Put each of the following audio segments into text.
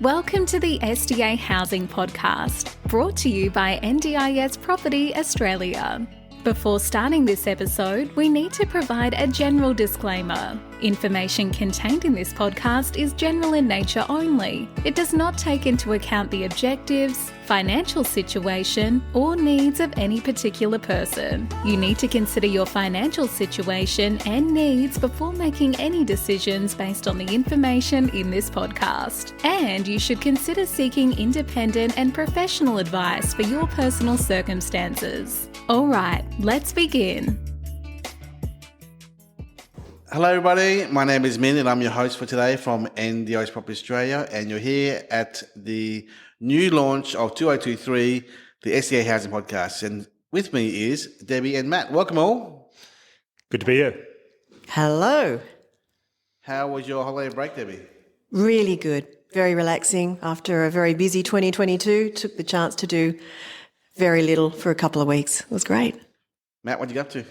Welcome to the SDA Housing Podcast, brought to you by NDIS Property Australia. Before starting this episode, we need to provide a general disclaimer. Information contained in this podcast is general in nature only. It does not take into account the objectives, financial situation, or needs of any particular person. You need to consider your financial situation and needs before making any decisions based on the information in this podcast. And you should consider seeking independent and professional advice for your personal circumstances. All right, let's begin. Hello everybody, my name is Minh and I'm your host for today from NDIS Property Australia, and you're here at the new launch of 2023, the SDA Housing Podcast, and with me is Debbie and Matt. Welcome all. Good to be here. Hello. How was your holiday break, Debbie? Really good. Very relaxing after a very busy 2022. Took the chance to do very little for a couple of weeks. It was great. Matt, what did you get up to?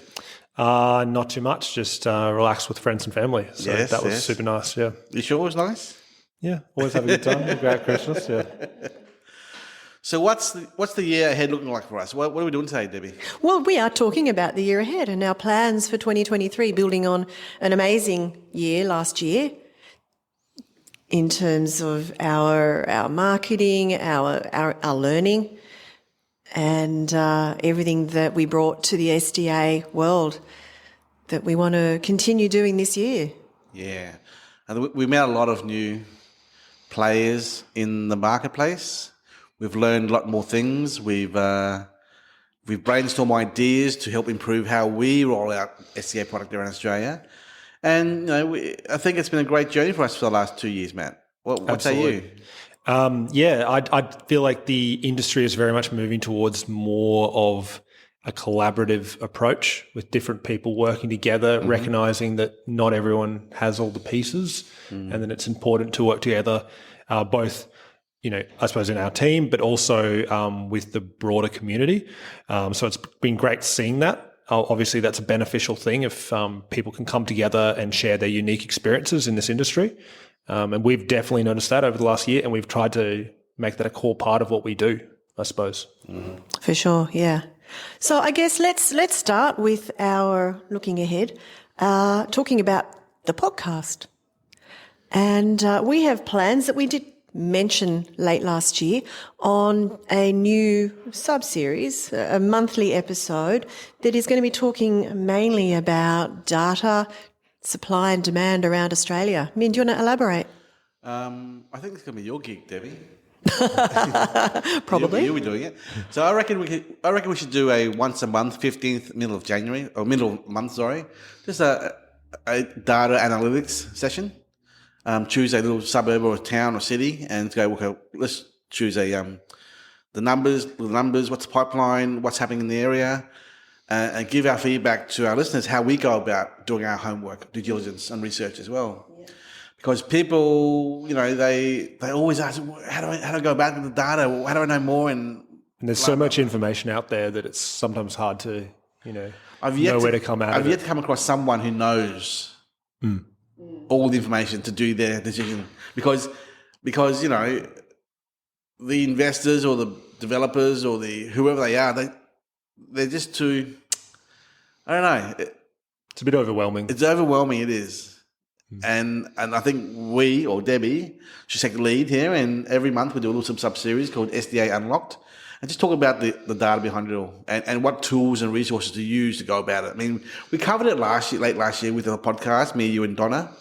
Not too much, just relaxed with friends and family. So that was super nice, yeah. You sure it was nice? Yeah, always have a good time. A great Christmas, yeah. So what's the year ahead looking like for us? What are we doing today, Debbie? Well, we are talking about the year ahead and our plans for 2023, building on an amazing year last year in terms of our marketing, our learning, and everything that we brought to the SDA world that we want to continue doing this year. Yeah. And we met a lot of new players in the marketplace. We've learned a lot more things. We've brainstormed ideas to help improve how we roll out SDA product around Australia. And I think it's been a great journey for us for the last 2 years, Matt. What say you? I feel like the industry is very much moving towards more of a collaborative approach with different people working together, recognising that not everyone has all the pieces, and that it's important to work together, both, I suppose in our team, but also with the broader community. So it's been great seeing that. Obviously, that's a beneficial thing if people can come together and share their unique experiences in this industry. And we've definitely noticed that over the last year, and we've tried to make that a core part of what we do, I suppose. For sure, yeah. So I guess let's start with our looking ahead, talking about the podcast. And we have plans that we did mention late last year on a new sub-series, a monthly episode that is going to be talking mainly about data, supply and demand around Australia. Minh, do you want to elaborate? I think it's going to be your gig, Debbie. Probably. You'll be doing it. So I reckon we should do a once a month, 15th, middle of month, just a data analytics session. Choose a little suburb or a town or city and go, okay, let's choose the numbers, what's the pipeline, what's happening in the area, and give our feedback to our listeners how we go about doing our homework, due diligence and research as well. Yeah. Because people, they always ask, how do I go about the data? How do I know more? And there's so much information out there that it's sometimes hard to, know where to come out of it. I've yet to come across someone who knows all the information to do their decision. Because the investors or the developers or whoever they are, they're just too, I don't know. It's a bit overwhelming. It's overwhelming, it is. And I think we, or Debbie, should take the lead here, and every month we do a little sub-series called SDA Unlocked, and just talk about the data behind it all, and what tools and resources to use to go about it. I mean, we covered it late last year with a podcast, me, you and Donna,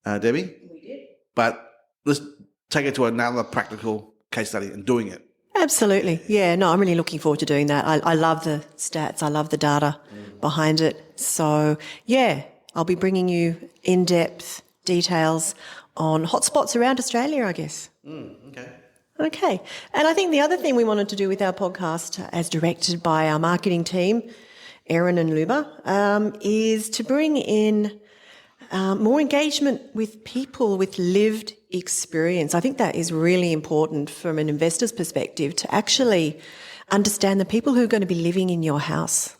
Debbie. We did. But let's take it to another practical case study and doing it. Absolutely. Yeah, no, I'm really looking forward to doing that. I love the stats. I love the data behind it. So, yeah, I'll be bringing you in-depth details on hotspots around Australia, I guess. Okay. And I think the other thing we wanted to do with our podcast, as directed by our marketing team, Erin and Luba, is to bring in more engagement with people with lived experience. I think that is really important from an investor's perspective, to actually understand the people who are going to be living in your house.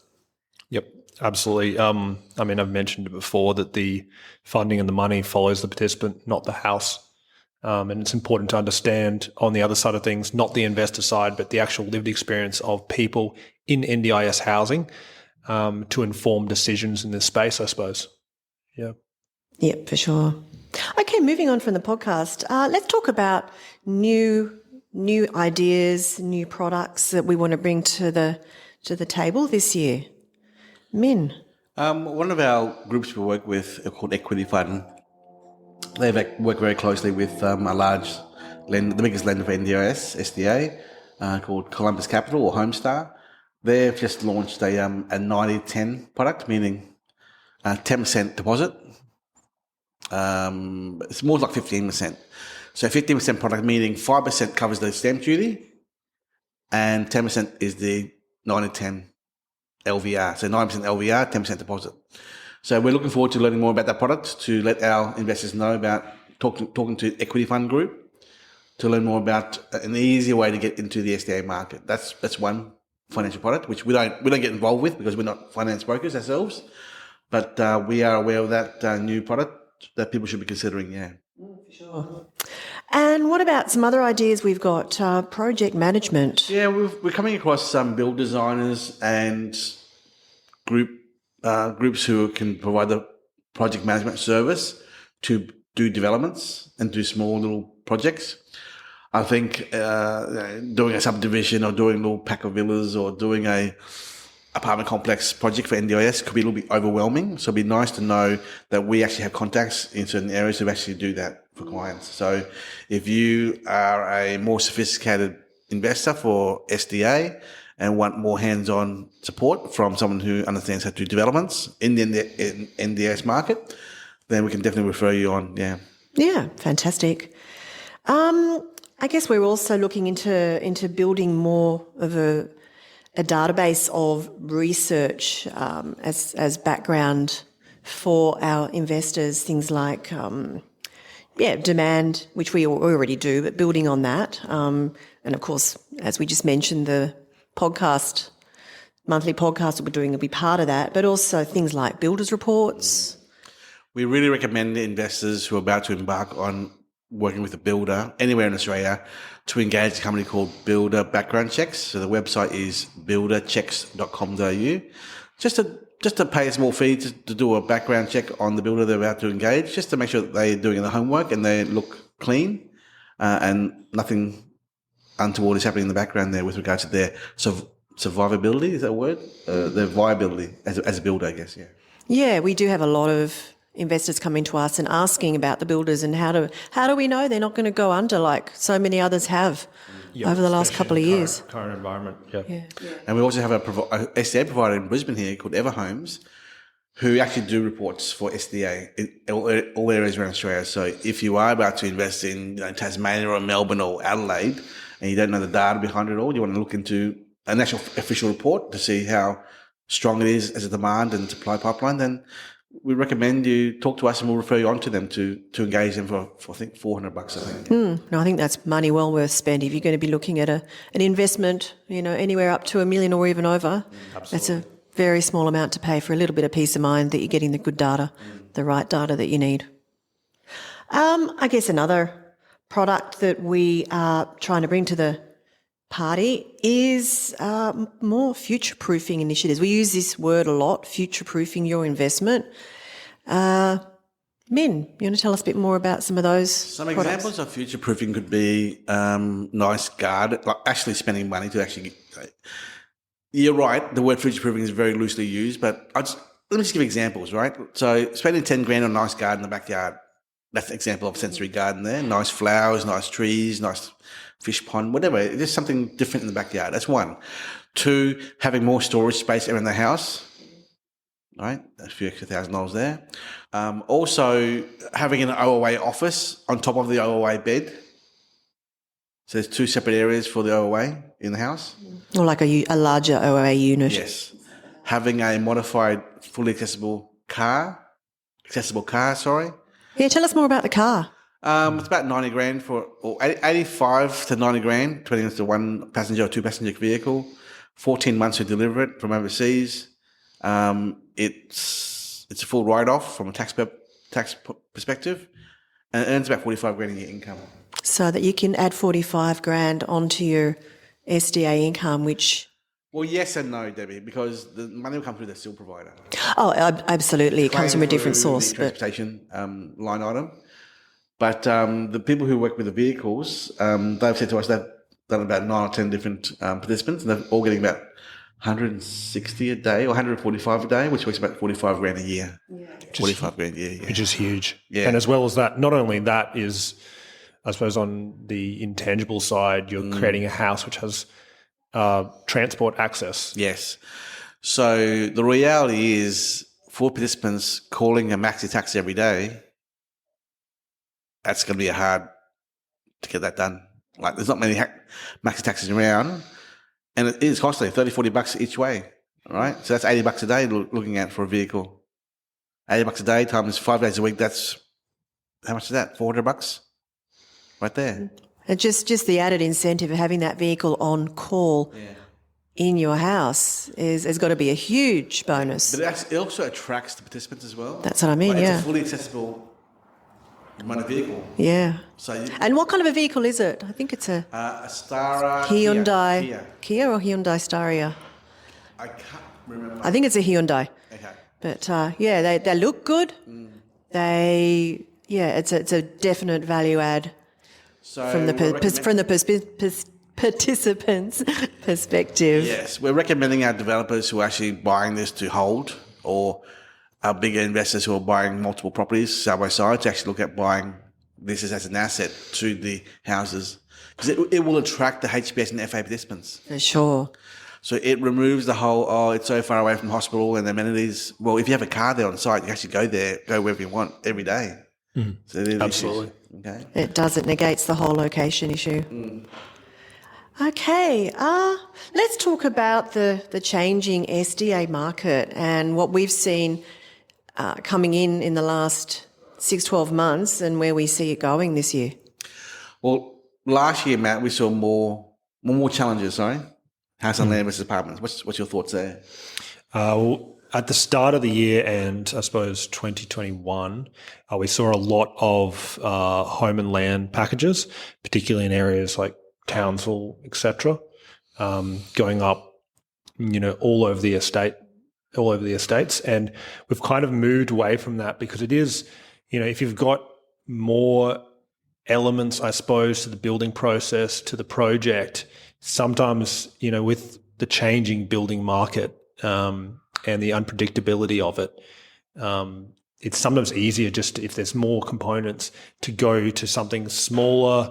Yep, absolutely. I've mentioned it before that the funding and the money follows the participant, not the house. And it's important to understand on the other side of things, not the investor side, but the actual lived experience of people in NDIS housing to inform decisions in this space, I suppose. Yeah. Yep, for sure. Okay, moving on from the podcast, let's talk about new ideas, new products that we want to bring to the table this year. Minh. One of our groups we work with called Equity Fund. They work very closely with a large lender, the biggest lender for NDIS, SDA, called Columbus Capital or Homestar. They've just launched a 90-10 product, meaning 10% deposit. It's more like 15%. So 15% product, meaning 5% covers the stamp duty and 10% is the 90-10 LVR. So 9% LVR, 10% deposit. So we're looking forward to learning more about that product, to let our investors know about talking to Equity Fund Group, to learn more about an easier way to get into the SDA market. That's one financial product which we don't get involved with because we're not finance brokers ourselves, but we are aware of that new product that people should be considering. Yeah. For sure. And what about some other ideas we've got? Project management. Yeah, we're coming across some build designers and groups who can provide the project management service to do developments and do small little projects. I think doing a subdivision or doing a little pack of villas or doing a apartment complex project for NDIS could be a little bit overwhelming. So it'd be nice to know that we actually have contacts in certain areas to actually do that for clients. So if you are a more sophisticated investor for SDA and want more hands-on support from someone who understands how to do developments in the NDIS market, then we can definitely refer you on. Yeah. Yeah, fantastic. I guess we're also looking into building more of a database of research as background for our investors, things like demand, which we already do, but building on that. And of course, as we just mentioned, the monthly podcast that we're doing will be part of that, but also things like builders reports. We really recommend investors who are about to embark on working with a builder anywhere in Australia to engage a company called Builder Background Checks. So the website is builderchecks.com.au. Just to pay a small fee to do a background check on the builder they're about to engage, just to make sure that they're doing the homework and they look clean and nothing untoward is happening in the background there with regards to their survivability, is that a word? Their viability as a builder, I guess, yeah. Yeah, we do have a lot of investors coming to us and asking about the builders and how do we know they're not going to go under like so many others have over the last couple of years. Current environment, yeah. And we also have a SDA provider in Brisbane here called Everhomes, who actually do reports for SDA in all areas around Australia. So if you are about to invest in Tasmania or Melbourne or Adelaide and you don't know the data behind it all, you want to look into a national official report to see how strong it is as a demand and supply pipeline, then we recommend you talk to us and we'll refer you on to them to engage them for I think $400, I think. No, I think that's money well worth spent if you're going to be looking at an investment, anywhere up to $1 million or even over. That's a very small amount to pay for a little bit of peace of mind that you're getting the good data, the right data that you need. I guess another product that we are trying to bring to the party is more future-proofing initiatives. We use this word a lot, future-proofing your investment. Minh, you want to tell us a bit more about some of those Some products? Examples of future-proofing could be nice garden, like actually spending money to actually... You're right, the word future-proofing is very loosely used, but let me just give examples, right? So spending 10 grand on a nice garden in the backyard, that's an example of a sensory garden there. Nice flowers, nice trees, nice fish pond, whatever. Just something different in the backyard. That's one. Two, having more storage space around the house. Right? A few extra $1,000 there. Also, having an OOA office on top of the OOA bed. So there's two separate areas for the OOA in the house. Or like a larger OOA unit. Yes. Having a modified, fully accessible car. Yeah, tell us more about the car. It's about 90 grand or 85 to 90 grand, depending on if it's a one passenger or two passenger vehicle. 14 months to deliver it from overseas. It's a full write-off from a tax perspective. and it earns about 45 grand a year income. So that you can add 45 grand onto your SDA income, which... Well, yes and no, Debbie, because the money will come through the SIL provider. Oh, absolutely. It comes from a different Claim through source. the But transportation line item. But the people who work with the vehicles, they've said to us they've done about 9 or 10 different participants, and they're all getting about 160 a day or 145 a day, which works about 45 grand a year. Yeah. 45 grand a year, yeah. Which is huge. Yeah. And as well as that, not only that is, I suppose, on the intangible side, you're creating a house which has transport access. Yes. So the reality is, for participants calling a maxi taxi every day, that's going to be hard to get that done. Like, there's not many maxi taxis around, and it is costly, 30, 40 bucks each way, right? So that's 80 bucks a day looking at for a vehicle. 80 bucks a day times 5 days a week, that's, how much is that? 400 bucks? Right there. and just the added incentive of having that vehicle on call in your house has got to be a huge bonus. But it also attracts the participants as well. That's what I mean, Like, yeah. It's a fully accessible motor vehicle. Yeah. So And what kind of a vehicle is it? I think it's a Stara Hyundai. Kia or Hyundai Staria? I can't remember. I think it's a Hyundai. Okay. But they look good. It's a definite value add So from the participants' perspective. Yes, we're recommending our developers who are actually buying this to hold, or our bigger investors who are buying multiple properties side by side, to actually look at buying this as an asset to the houses, because it will attract the HBS and FA participants. For sure. So it removes the whole, it's so far away from hospital and amenities. Well, if you have a car there on site, you can actually go wherever you want every day. So Absolutely. Okay. It does. It negates the whole location issue. Okay. Let's talk about the changing SDA market and what we've seen coming in the last 6-12 months and where we see it going this year. Well, last year, Matt, we saw more challenges, house and land versus apartments. What's your thoughts there? At the start of the year and I suppose 2021, we saw a lot of home and land packages, particularly in areas like Townsville, etc., going up, all over the estates. And we've kind of moved away from that because it is, if you've got more elements, I suppose, to the building process, to the project, sometimes, with the changing building market, and the unpredictability of it, it's sometimes easier just if there's more components to go to something smaller,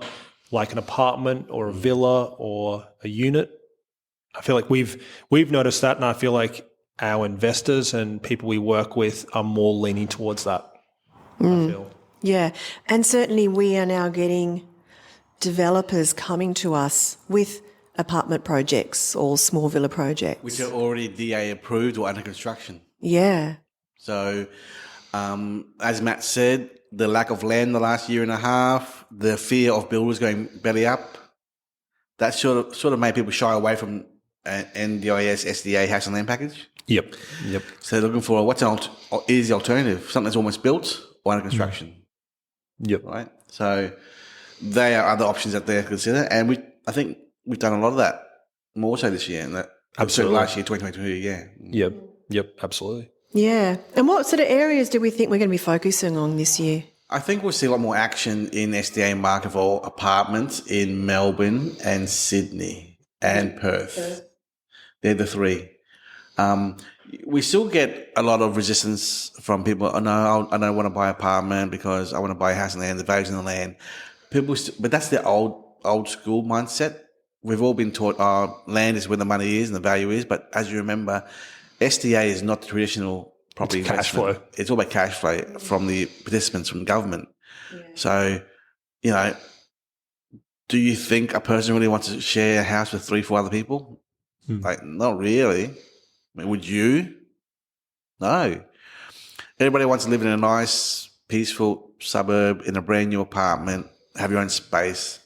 like an apartment or a villa or a unit. I feel like we've noticed that, and I feel like our investors and people we work with are more leaning towards that. I feel. Yeah, and certainly we are now getting developers coming to us with apartment projects or small villa projects. Which are already DA approved or under construction. Yeah. So, as Matt said, the lack of land the last year and a half, the fear of builders going belly up, that sort of made people shy away from an NDIS SDA house and land package. Yep. So they're looking for what's an easy alternative, something that's almost built or under construction. Yep. Right. So they are other options that they consider, and I think we've done a lot of that more so this year, and that absolutely last year, 2022. Yeah. Yep. Absolutely. Yeah. And what sort of areas do we think we're going to be focusing on this year? I think we'll see a lot more action in SDA market for apartments in Melbourne and Sydney and Perth. They're the three. We still get a lot of resistance from people. Oh, no, I don't want to buy an apartment because I want to buy a house and land, the values in the land. But that's the old school mindset. We've all been taught, land is where the money is and the value is. But as you remember, SDA is not the traditional property cash investment. flow. It's all about cash flow from the participants, from government. Yeah. So, do you think a person really wants to share a house with 3-4 other people? Like, not really. I mean, would you? No. Everybody wants to live in a nice, peaceful suburb in a brand new apartment, have your own space,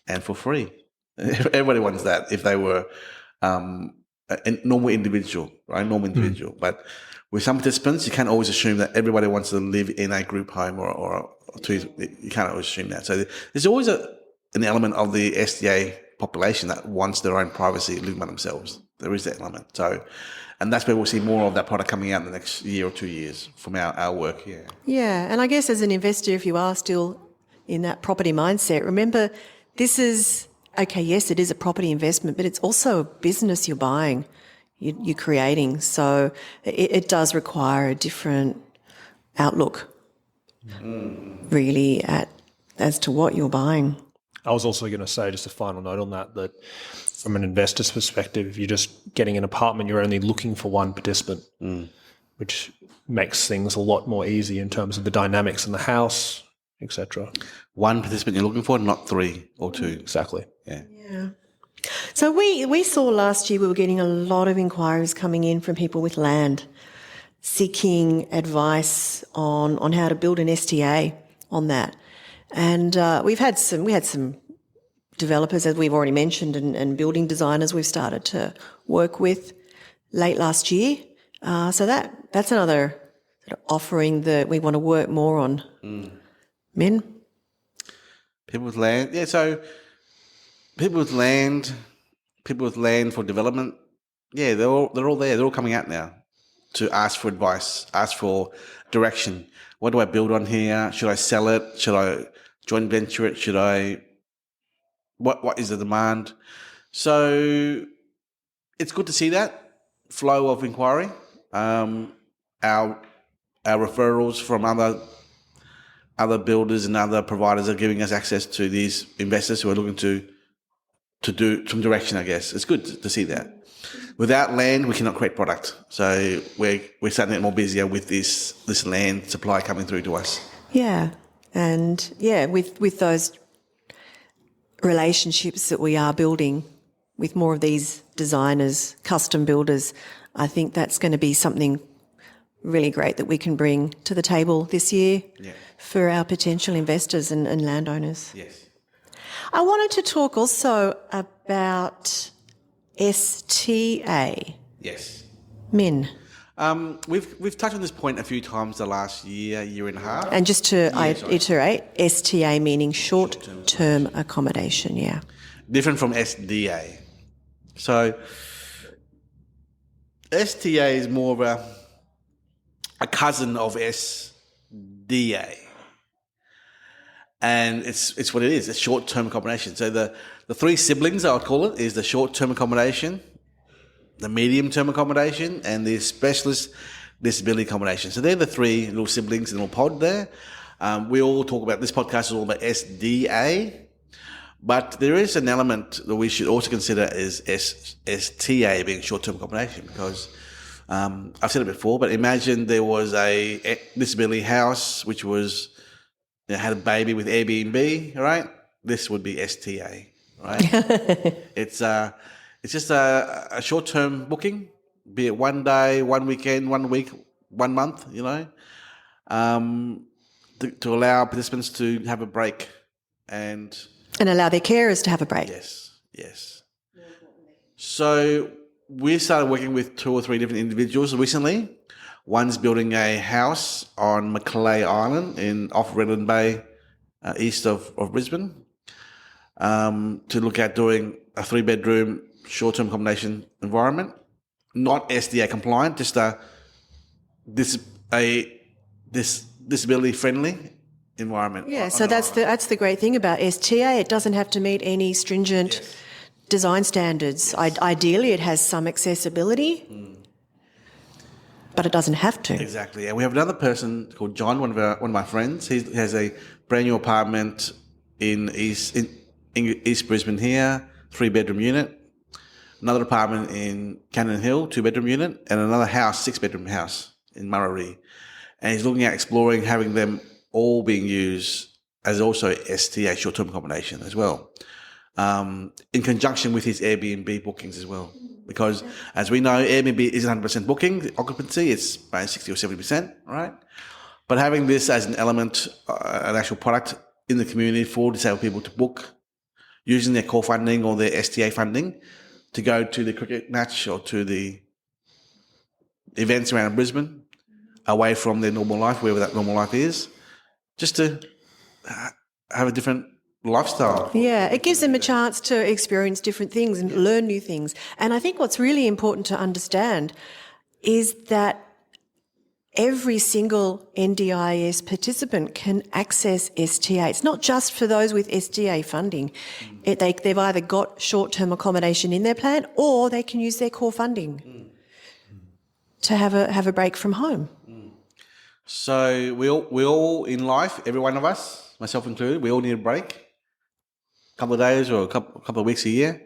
and for free. Everybody wants that if they were a normal individual, right? Normal individual. But with some participants, you can't always assume that everybody wants to live in a group home or or two. You can't always assume that. So there's always an element of the SDA population that wants their own privacy, living by themselves. There is that element. So, and that's where we'll see more of that product coming out in the next year or 2 years from our work here. Yeah, and I guess as an investor, if you are still in that property mindset, remember this is, okay, yes, it is a property investment, but it's also a business you're buying, you're creating. So it does require a different outlook, really, as to what you're buying. I was also going to say, just a final note on that from an investor's perspective, if you're just getting an apartment, you're only looking for one participant, which makes things a lot more easy in terms of the dynamics in the house, etc. One participant you're looking for, not 3 or 2. Exactly. Yeah. Yeah. So we saw last year we were getting a lot of inquiries coming in from people with land, seeking advice on how to build an STA on that. And we had some developers, as we've already mentioned, and building designers we've started to work with late last year. So that's another sort of offering that we want to work more on. Minh? People with land. Yeah, so people with land for development, yeah, they're all there. They're all coming out now to ask for advice, ask for direction. What do I build on here? Should I sell it? Should I joint venture it? Should I... What is the demand? So it's good to see that flow of inquiry. Our referrals from other builders and other providers are giving us access to these investors who are looking to do some direction, I guess. It's good to see that. Without land, we cannot create product. So we're starting to get more busier with this land supply coming through to us. Yeah. And yeah, with those relationships that we are building with more of these designers, custom builders, I think that's going to be something really great that we can bring to the table this year for our potential investors and landowners. Yes. I wanted to talk also about STA. Yes. Minh. We've touched on this point a few times the last year and a half. And just to iterate, STA meaning short-term accommodation, yeah. Different from SDA. So STA is more of a cousin of SDA. And it's what it is. It's short-term accommodation. So the 3 siblings, I would call it, is the short-term accommodation, the medium-term accommodation, and the specialist disability accommodation. So they're the 3 little siblings in a little pod there. We all talk about, this podcast is all about SDA, but there is an element that we should also consider is STA being short-term accommodation, because I've said it before, but imagine there was a disability house which was... had a baby with Airbnb, right? This would be STA, right? It's just a short-term booking, be it 1 day, 1 weekend, 1 week, 1 month, to allow participants to have a break and allow their carers to have a break. Yes. So we started working with 2 or 3 different individuals recently. One's building a house on Macleay Island off Redland Bay, east of Brisbane, to look at doing a 3-bedroom short-term accommodation environment, not SDA compliant, just this disability-friendly environment. Yeah, so that's the great thing about STA. It doesn't have to meet any stringent design standards. Ideally, it has some accessibility. But it doesn't have to. Exactly. And we have another person called John, one of my friends. He has a brand new apartment in East Brisbane here, 3-bedroom unit. Another apartment in Cannon Hill, 2-bedroom unit, and another house, 6-bedroom house in Murray. And he's looking at exploring having them all being used as also STA, short-term accommodation as well, in conjunction with his Airbnb bookings as well. Because, as we know, Airbnb isn't 100% booking occupancy; it's about 60 or 70%, right? But having this as an element, an actual product in the community for disabled people to book, using their core funding or their STA funding to go to the cricket match or to the events around Brisbane, away from their normal life, wherever that normal life is, just to have a different lifestyle. Yeah, it gives them a chance to experience different things and learn new things. And I think what's really important to understand is that every single NDIS participant can access STA. It's not just for those with STA funding. They've either got short-term accommodation in their plan or they can use their core funding to have a break from home. So we all in life, every one of us, myself included, we all need a break. A couple of days or a couple of weeks a year.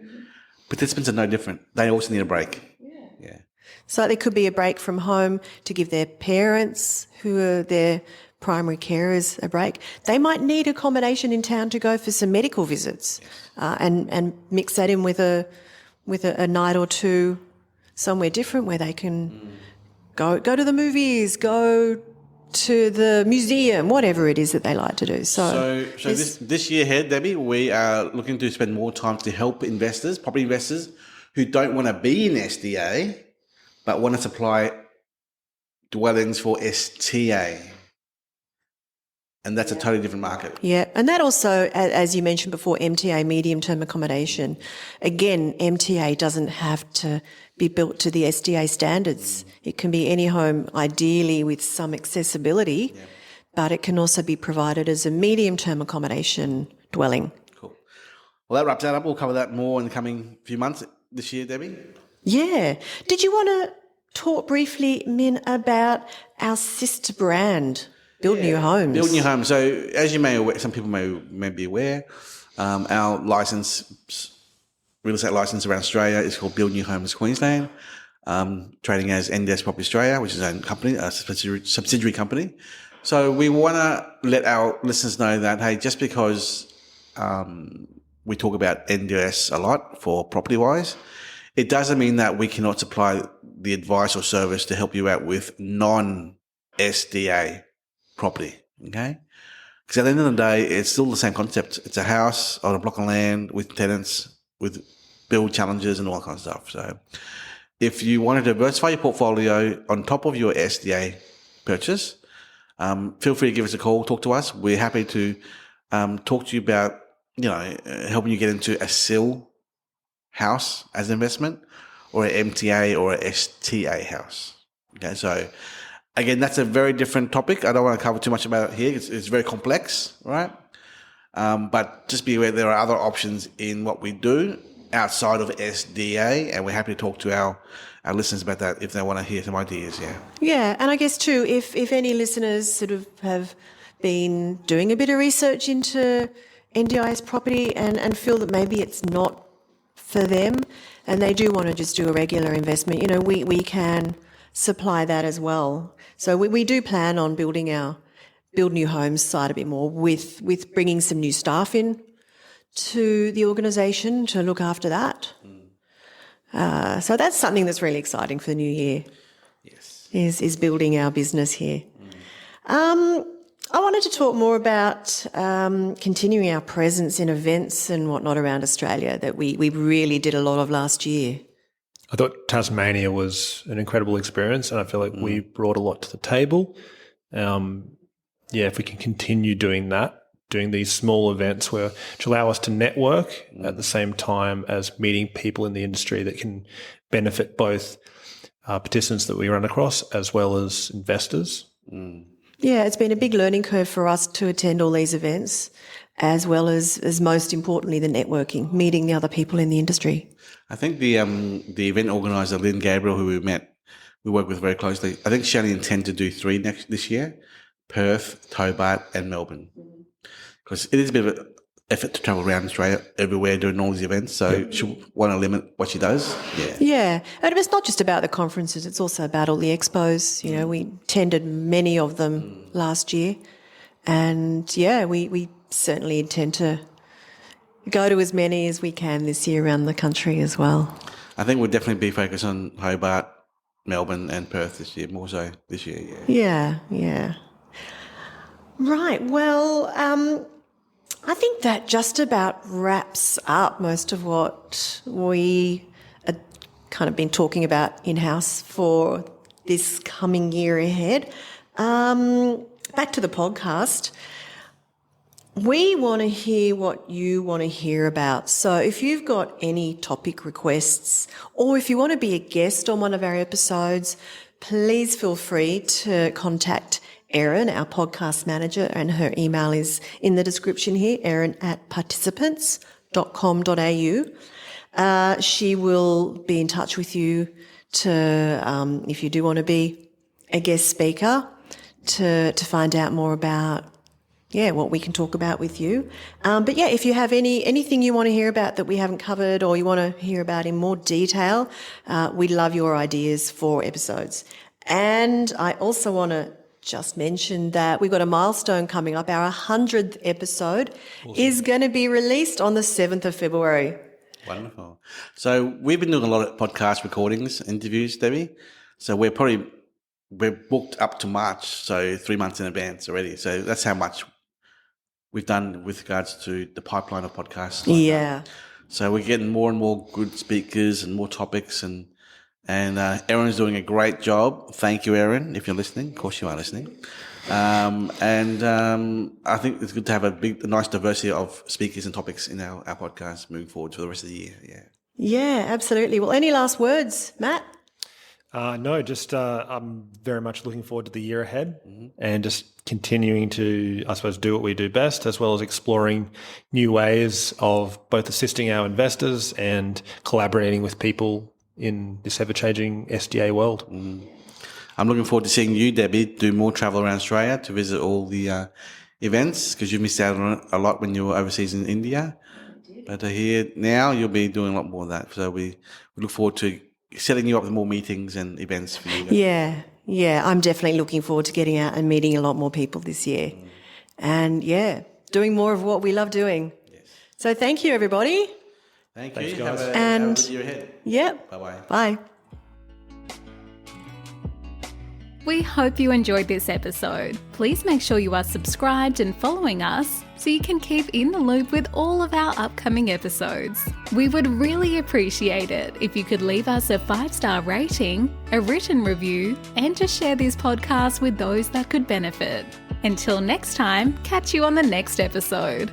Participants are no different. They also need a break. Yeah. So there could be a break from home to give their parents, who are their primary carers, a break. They might need accommodation in town to go for some medical visits, and mix that in with a night or two somewhere different where they can go to the movies, go to the museum, whatever it is that they like to do. So this year ahead, Debbie, we are looking to spend more time to help investors, property investors, who don't want to be in SDA, but want to supply dwellings for STA. And that's a totally different market. Yeah, and that also, as you mentioned before, MTA, medium-term accommodation. Again, MTA doesn't have to be built to the SDA standards. It can be any home, ideally with some accessibility, but it can also be provided as a medium-term accommodation dwelling. Cool. Well, that wraps that up. We'll cover that more in the coming few months this year, Debbie. Yeah. Did you want to talk briefly, Minh, about our sister brand, Build New Homes? Build New Homes. So, as you may aware, some people may be aware, our real estate license around Australia is called Build New Homes Queensland, trading as NDIS Property Australia, which is a company, a subsidiary company. So we want to let our listeners know that, hey, just because we talk about NDIS a lot for property-wise, it doesn't mean that we cannot supply the advice or service to help you out with non-SDA property, okay? Because at the end of the day, it's still the same concept. It's a house on a block of land with tenants, with build challenges and all that kind of stuff. So if you want to diversify your portfolio on top of your SDA purchase, feel free to give us a call, talk to us. We're happy to talk to you about, helping you get into a SIL house as an investment, or an MTA or a STA house. Okay, so again, that's a very different topic. I don't want to cover too much about it here. It's very complex, right? But just be aware there are other options in what we do outside of SDA, and we're happy to talk to our listeners about that if they want to hear some ideas. Yeah, and I guess too, if any listeners sort of have been doing a bit of research into NDIS property and feel that maybe it's not for them, and they do want to just do a regular investment, we can supply that as well. So we do plan on building our Build New Homes site a bit more with bringing some new staff in to the organisation to look after that. So that's something that's really exciting for the new year. Yes. Is building our business here. I wanted to talk more about continuing our presence in events and whatnot around Australia that we really did a lot of last year. I thought Tasmania was an incredible experience, and I feel like we brought a lot to the table. If we can continue doing that, doing these small events which allow us to network at the same time as meeting people in the industry that can benefit both participants that we run across as well as investors. Yeah, it's been a big learning curve for us to attend all these events, as well as most importantly, the networking, meeting the other people in the industry. I think the event organizer, Lynn Gabriel, who we work with very closely, I think she only intends to do 3 this year: Perth, Hobart and Melbourne. Because it is a bit of an effort to travel around Australia everywhere doing all these events, so she'll want to limit what she does. Yeah, and it's not just about the conferences, it's also about all the expos. We attended many of them last year, and we certainly intend to go to as many as we can this year around the country as well. I think we'll definitely be focused on Hobart, Melbourne and Perth this year, more so this year, Yeah. Right, well, I think that just about wraps up most of what we had kind of been talking about in-house for this coming year ahead. Back to the podcast. We want to hear what you want to hear about. So if you've got any topic requests or if you want to be a guest on one of our episodes, please feel free to contact Erin, our podcast manager, and her email is in the description here, erin@participants.com.au. She will be in touch with you to, if you do want to be a guest speaker, to find out more about what we can talk about with you. But if you have anything you want to hear about that we haven't covered or you want to hear about in more detail, we love your ideas for episodes. And I also want to just mention that we've got a milestone coming up. Our 100th episode is going to be released on the 7th of February. Wonderful. So we've been doing a lot of podcast recordings, interviews, Debbie. So we're booked up to March, so 3 months in advance already. So that's how much we've done with regards to the pipeline of podcasts. So we're getting more and more good speakers and more topics, and Erin's doing a great job. Thank you, Erin, if you're listening. Of course you are listening. I think it's good to have a nice diversity of speakers and topics in our podcast moving forward for the rest of the year. Yeah, absolutely. Well, any last words, Matt? No, just I'm very much looking forward to the year ahead and just continuing to, I suppose, do what we do best, as well as exploring new ways of both assisting our investors and collaborating with people in this ever-changing SDA world. I'm looking forward to seeing you, Debbie, do more travel around Australia to visit all the events, because you missed out on it a lot when you were overseas in India. But here now you'll be doing a lot more of that. So we look forward to setting you up with more meetings and events for you guys. Yeah, I'm definitely looking forward to getting out and meeting a lot more people this year. And doing more of what we love doing. Yes. So thank you, everybody. Thanks, you. Have a And good year ahead. Bye-bye. Bye. We hope you enjoyed this episode. Please make sure you are subscribed and following us so you can keep in the loop with all of our upcoming episodes. We would really appreciate it if you could leave us a 5-star rating, a written review, and to share this podcast with those that could benefit. Until next time, catch you on the next episode.